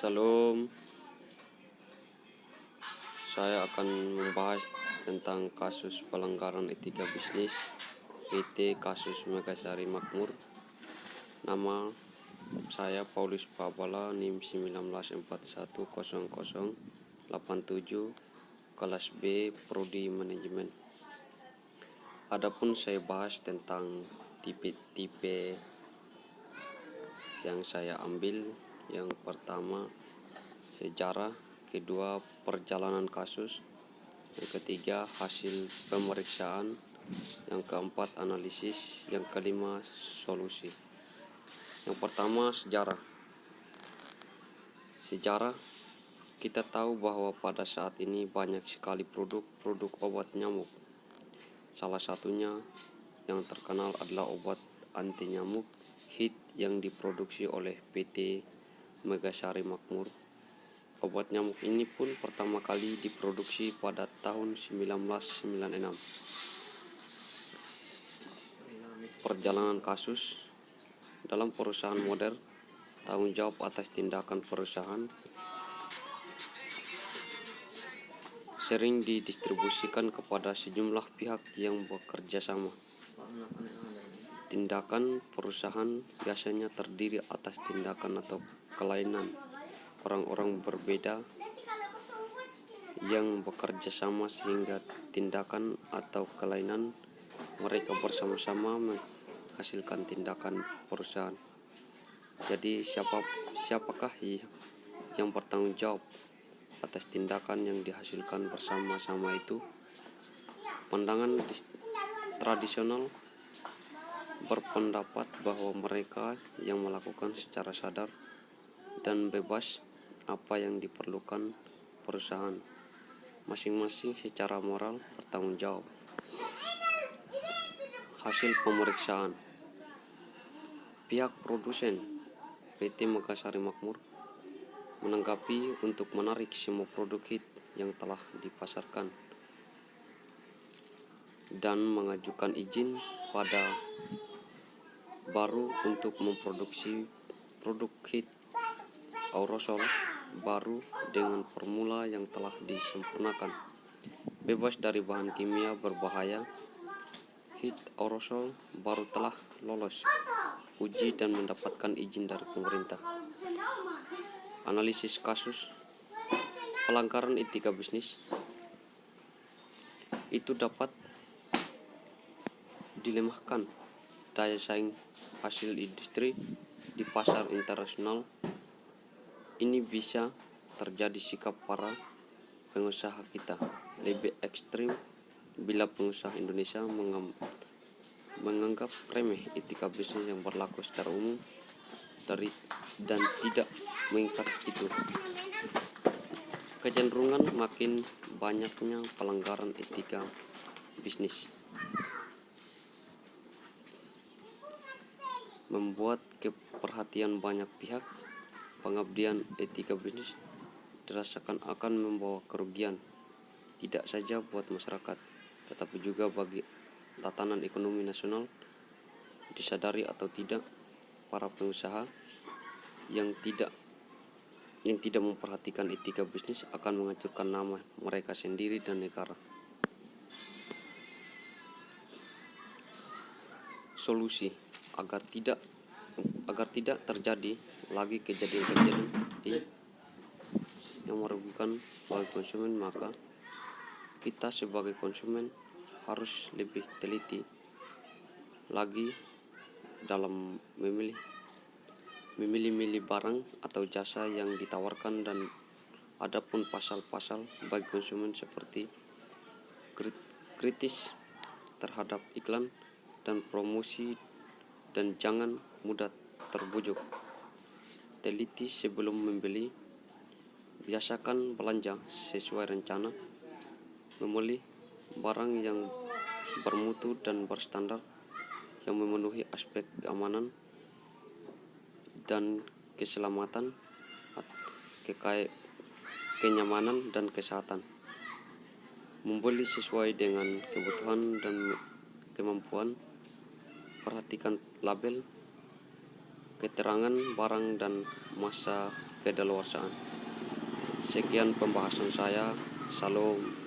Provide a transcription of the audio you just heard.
Salam, saya akan membahas tentang kasus pelanggaran etika bisnis PT kasus Megasari Makmur. Nama saya Paulus Pabala, NIM 19410087, kelas B, Prodi Manajemen. Adapun saya bahas tentang tipe-tipe yang saya ambil. Yang pertama, sejarah. Kedua, perjalanan kasus. Yang ketiga, hasil pemeriksaan. Yang keempat, analisis. Yang kelima, solusi. Yang pertama, sejarah. Sejarah, kita tahu bahwa pada saat ini banyak sekali produk obat nyamuk. Salah satunya yang terkenal adalah obat anti nyamuk HIT yang diproduksi oleh PT Megasari Makmur. Obat nyamuk ini pun pertama kali diproduksi pada tahun 1996. Perjalanan kasus. Dalam perusahaan modern, tanggung jawab atas tindakan perusahaan sering didistribusikan kepada sejumlah pihak yang bekerja sama. Tindakan perusahaan biasanya terdiri atas tindakan atau kelainan orang-orang berbeda yang bekerja sama sehingga tindakan atau kelainan mereka bersama-sama menghasilkan tindakan perusahaan. Jadi siapakah yang bertanggung jawab atas tindakan yang dihasilkan bersama-sama itu? Pandangan tradisional berpendapat bahwa mereka yang melakukan secara sadar dan bebas apa yang diperlukan perusahaan. Masing-masing secara moral bertanggung jawab. Hasil pemeriksaan. Pihak produsen PT Megasari Makmur menanggapi untuk menarik semua produk HIT yang telah dipasarkan dan mengajukan izin pada baru untuk memproduksi produk HIT aerosol baru dengan formula yang telah disempurnakan, bebas dari bahan kimia berbahaya. HIT aerosol baru telah lolos uji dan mendapatkan izin dari pemerintah. Analisis kasus pelanggaran etika bisnis itu dapat dilemahkan daya saing hasil industri di pasar internasional. Ini bisa terjadi sikap para pengusaha kita lebih ekstrim bila pengusaha Indonesia menganggap remeh etika bisnis yang berlaku secara umum dan tidak mengikat itu. Kecenderungan makin banyaknya pelanggaran etika bisnis membuat keperhatian banyak pihak. Pengabdian etika bisnis dirasakan akan membawa kerugian tidak saja buat masyarakat, tetapi juga bagi tatanan ekonomi nasional. Disadari atau tidak, para pengusaha yang tidak memperhatikan etika bisnis akan menghancurkan nama mereka sendiri dan negara. Solusi agar tidak terjadi lagi kejadian-kejadian yang merugikan bagi konsumen, maka kita sebagai konsumen harus lebih teliti lagi dalam memilih barang atau jasa yang ditawarkan. Dan adapun pasal-pasal bagi konsumen seperti kritis terhadap iklan dan promosi, dan jangan mudah terbujuk. Teliti sebelum membeli. Biasakan belanja sesuai rencana. Memilih barang yang bermutu dan berstandar, yang memenuhi aspek keamanan dan keselamatan, kenyamanan dan kesehatan. Membeli sesuai dengan kebutuhan dan kemampuan. Perhatikan label, keterangan barang dan masa kedaluarsaan. Sekian pembahasan saya. Salam.